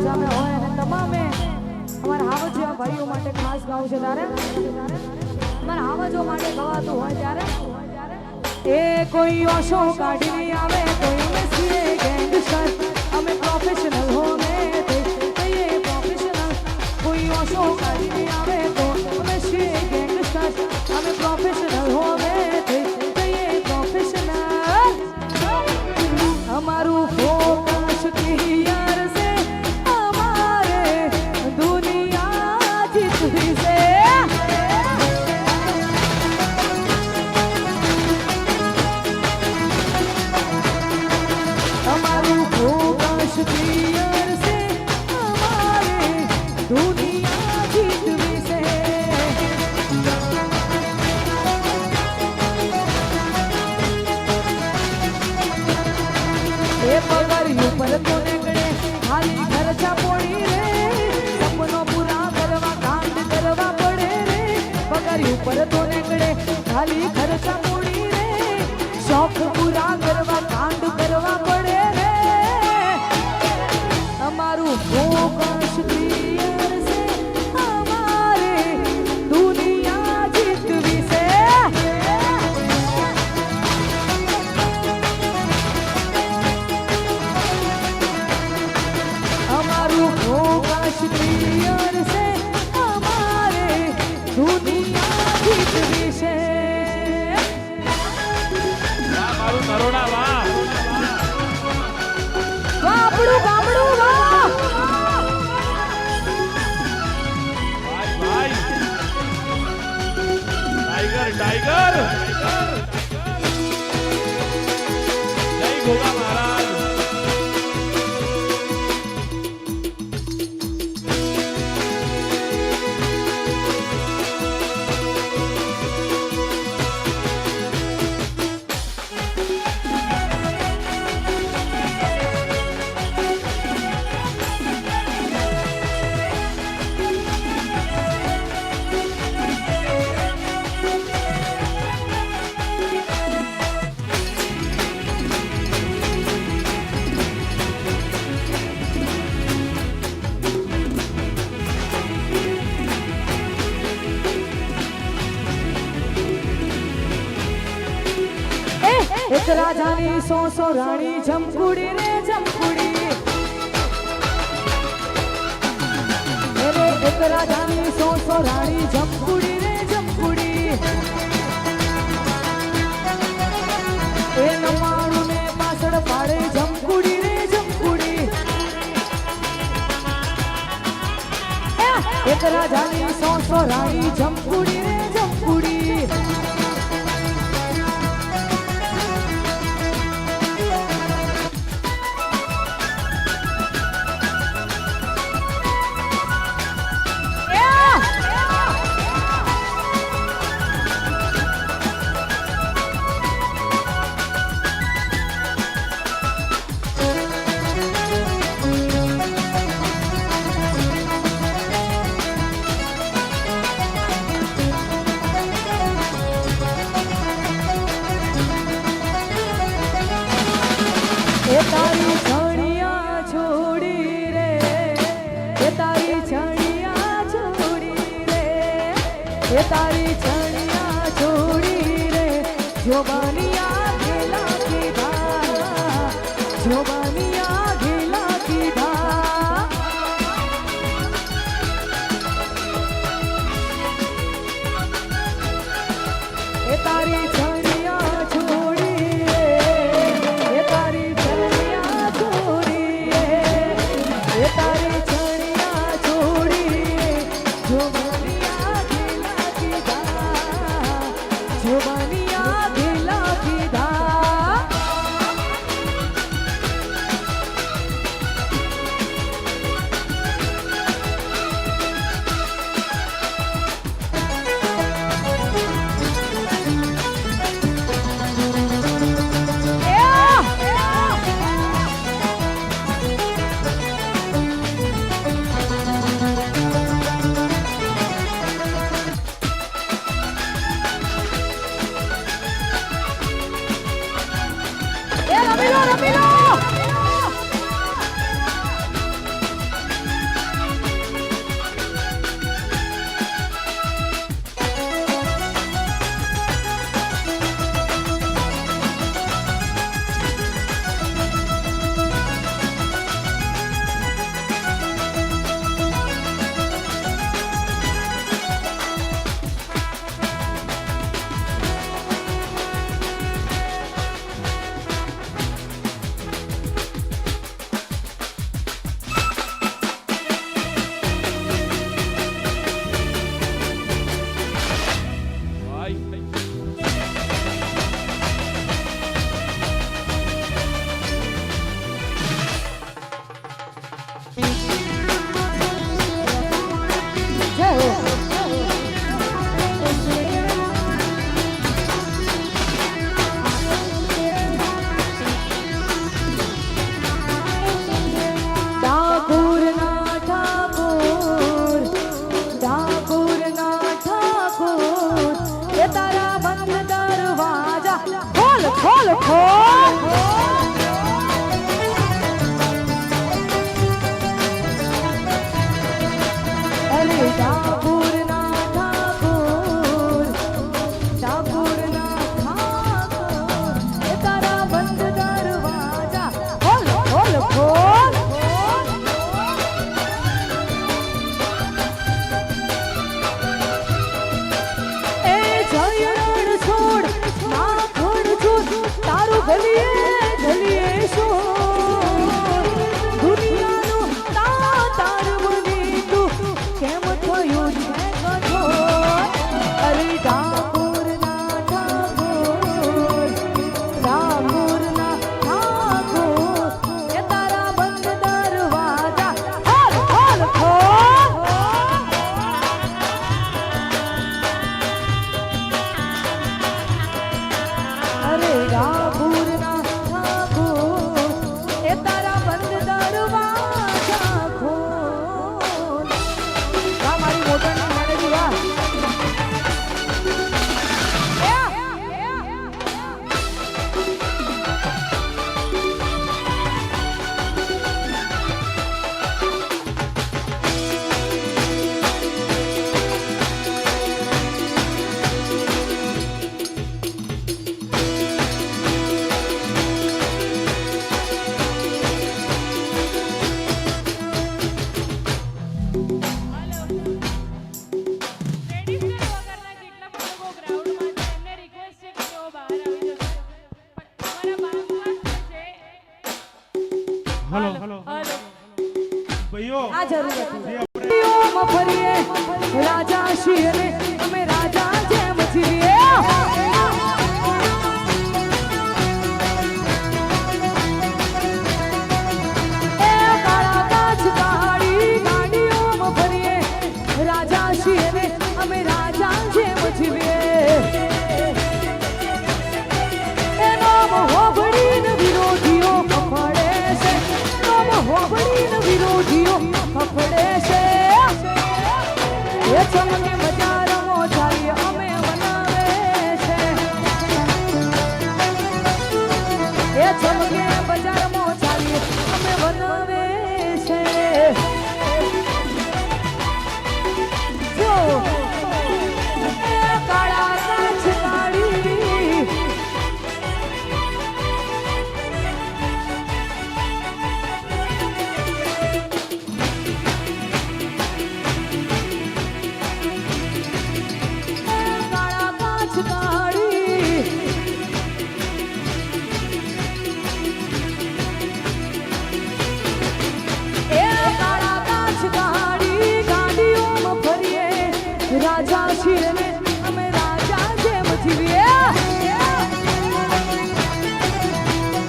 સામે હોય અને તમામે અમારા હાવજીયા ભાઈઓ માટે ખાસ ગાવું છે ત્યારે અમારા હાવજો માટે ગવાતું હોય ત્યારે એ કોઈ ઓશો કાઢી આવે કોઈ મેસીએ ગેંગસ્ટર અમે પ્રોફેશનલ હો મે તે પ્રોફેશનલ કોઈ ઓશો કાઢી આવે તો મેસીએ ગેંગસ્ટર અમે પ્રોફેશનલ હો મે તે પ્રોફેશનલ અમારું ફોકસ ક્લિયર છે અમારે દુનિયા જીતવી છે અમારું ફોકસ ક્લિયર છે અમારે દુનિયા જીતવી છે એ પગાર ઉપર તો નીકળે ખાલી ખર્ચા પોડી રે સપનો પૂરા કરવા કાંડ કરવા પડે રે પગાર ઉપર તો નીકળે ખાલી ખર્ચા પોડી રે શોખ પૂરા કરવા કાંડ કરવા પડે રે અમારું ફોકસ ક્લિયર છે અમારે દુનિયા જીતવી છે અમારું ફોકસ ક્લિયર છે અમારે દુનિયા જીતવી છે મારું નરોડા વાહ વાહ આપણું ગામડું વાહ ભાઈ ટાઈગર જય ગોગા મહારાજ એક રાજાની સો રાણી જમકુડી રે જમકુડી રે એક રાજાની સો રાણી જમકુડી રે જમકુડી એ નમાણું ને પાછળ પાડે જમકુડી રે જમકુડી એક રાજાની સો રાણી જમકુડી રે જમકુડી એ તારી છણિયા છોડી રે એ તારી છણિયા છોડી રે એ તારી છણિયા છોડી રે જોબાનિયા ગેલા કીધા જોબાનિયા ગેલા કીધા એ તારી છણિયા છોડી રે એ તારી છણિયા છોડી રે એ તારી છણિયા છોડી રે જોબાનિયા ગેલા કીધા જોબાનિયા ગેલા કીધા જરૂર હતી ઓમ ફરીએ રાજા છીએ ને અમે રાજા જેમ જીવીએ એ કાળા કાચ કાળી ગાડીઓમાં ફરીએ રાજા છીએ ને અમે રાજા જેમ જીવીએ વિરોધીઓ ફફડે છે હોબળીને વિરોધીઓ ફફડે છે એ ચમકે બજારમાં ચાલીએ અમે બનાવે છે એ ચમકે બજારમાં ચાલીએ અમે બનાવે છે જો એ કાળા કાચ કાળી રાજા છીએ ને અમે રાજા જેમ જીવીએ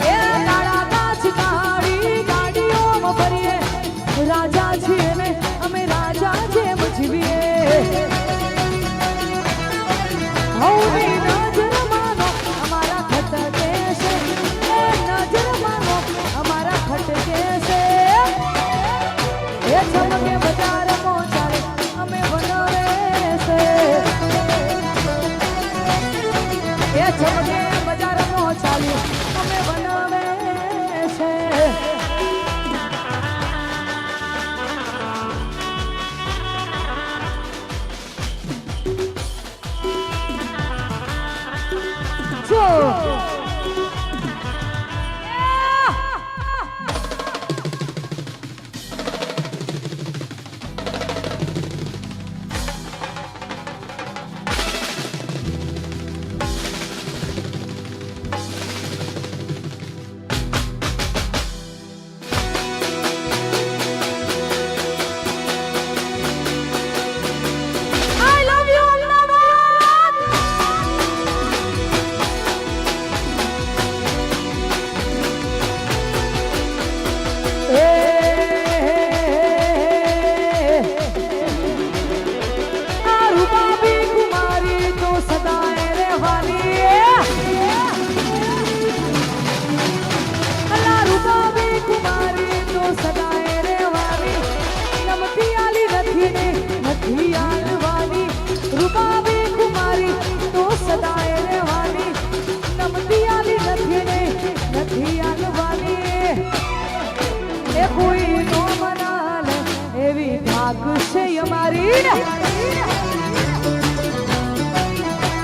એ કાળા કાચ કાળી ગાડીઓમાં ફરીએ રાજા છીએ ને અમે રાજા જેમ જીવીએ હૌની નજર માનો અમારા ખટકે છે એ નજર માનો અમારા ખટકે છે એ ચમકે બજારમાં ચાલે અમે બનાવે એ ચમકે બજારમાં ચાલી અમે બનાવે છે જો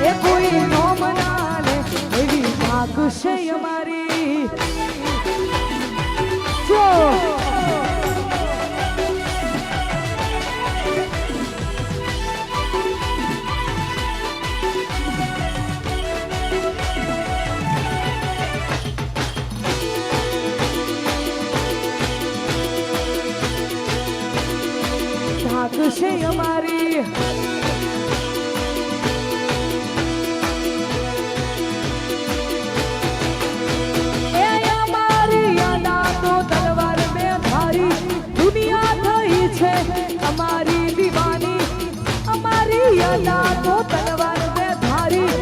એ કોઈ નો મનાલે એવી ભાગ છે અમારી જો ભાગ છે અમારી તો તલવાર બે ધારી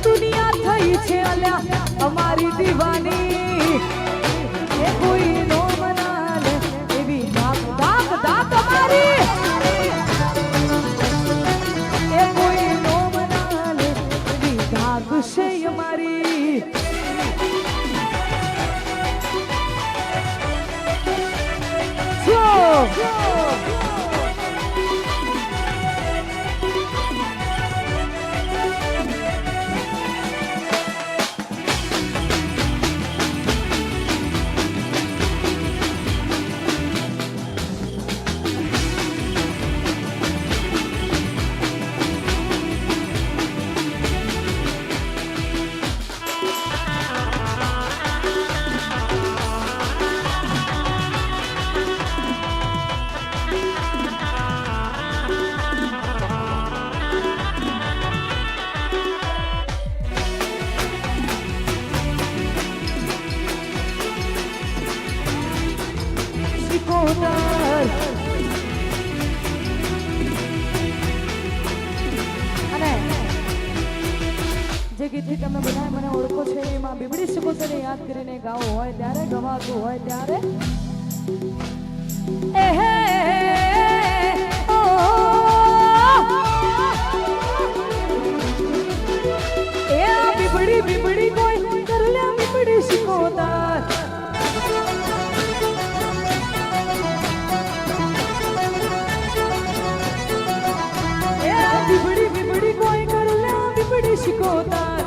દુનિયા થઈ છે અલ્યા અમારી દીવાની એ કોઈ નો મનાલે એવી ધાક ધાક ધાક અમારી એ કોઈ નો મનાલે એવી ધાક છે અમારી જો અને જે ગીતથી તમે બધા મને ઓળખો છો એમાં બીબડી સુકોતરને યાદ કરીને ગાવું હોય ત્યારે ગવાતું હોય ત્યારે એહે ઓ એ બીબડી બીબડી કોઈ કરલે બીબડી સુકોતર એ બીબડી બીબડી કોઈ કરલે બીબડી સુકોતર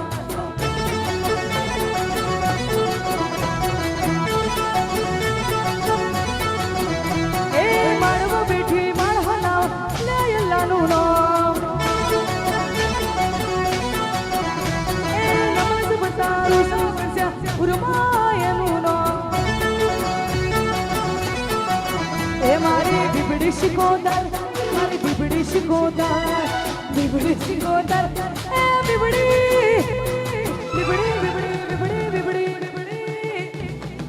Shikotar, mari bibidi shikotar, bibidi shikotar, bibidi, bibidi, bibidi, bibidi, bibidi, bibidi.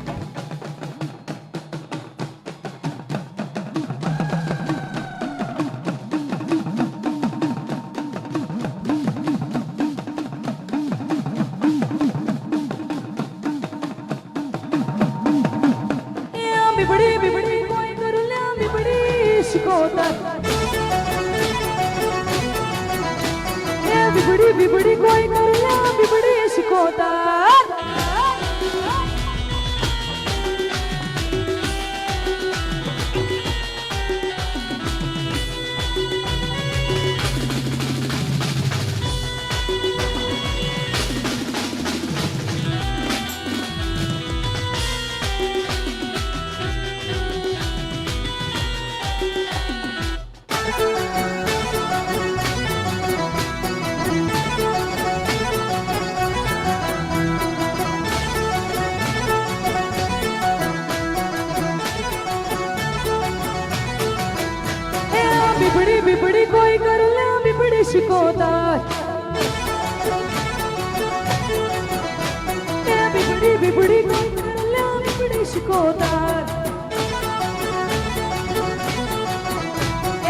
Bibidi, bibidi, koi karla bibidi. Shikotar ए बिबड़ी बिबड़ी कोई करला बिबड़ी शिकोतर बिबड़ी बिबड़ी कोई करला बिबड़ी शिकोतर ए बिबड़ी बिबड़ी कोई करला बिबड़ी शिकोतर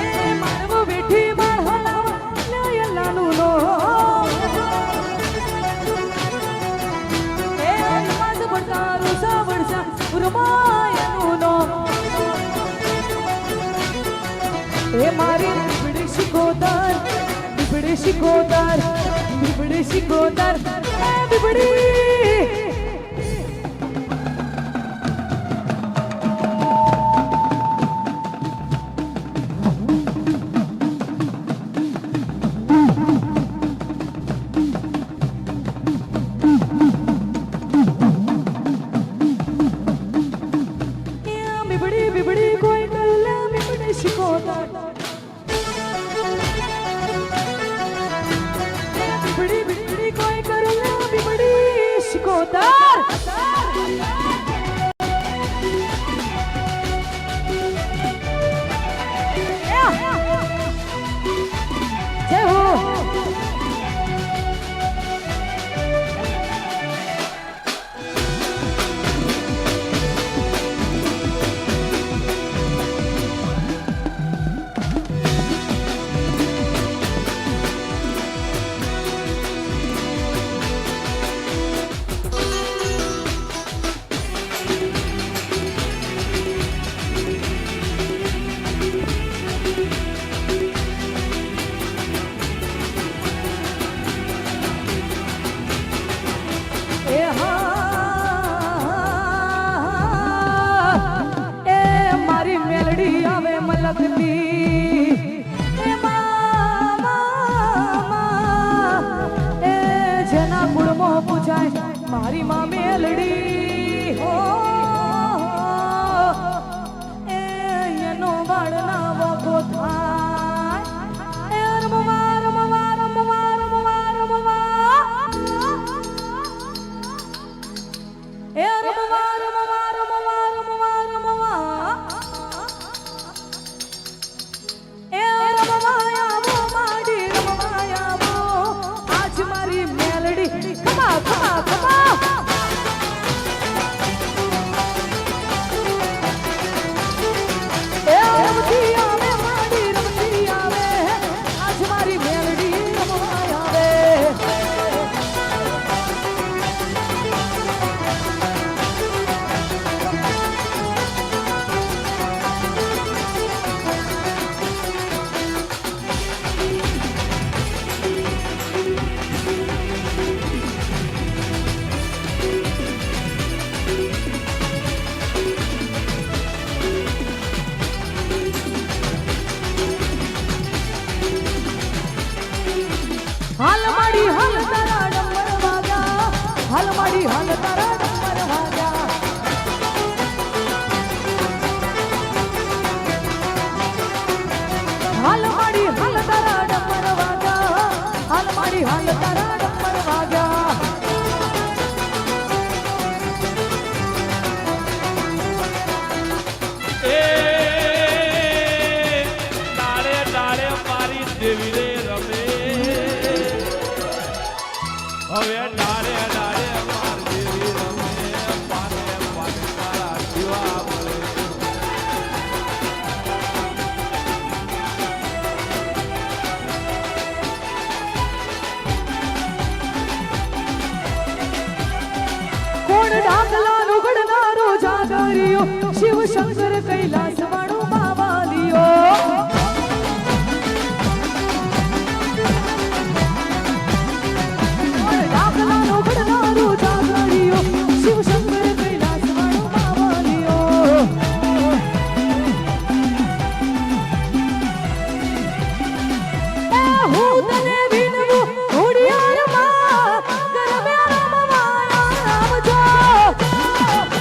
ए मारवो बेठी मार हलावा ला यल्लानु नो ए नमाज पढ़ता रोजा वर्षा उरमायनु नो ए मारी बिबड़ी शिकोतर बिबड़ी शिकोतर बिबड़ी शिकोतर ए बिबड़ी बिबड़ी बिबड़ी कोई करला बिबड़ी शिकोतर बिबड़ी बिबड़ी कोई करला बिबड़ी शिकोतर जय हो મારી માં મેલડી હો એ એનો વાળના વગો થાય એ રમવા રમવા રમવા રમવા રમવા એ રમવા રમવા રમવા રમવા રમવા એ રમવા આવો માડી રમવા આવો આજ મારી મેલડી ખમા ખમા ખમા હાલ માડી હાલ તારા ડમર વાગા હાલ માડી હાલ તારા ડમર વાગા હાલ માડી હાલ તારા ડમર વાગા હાલ માડી હાલ તારા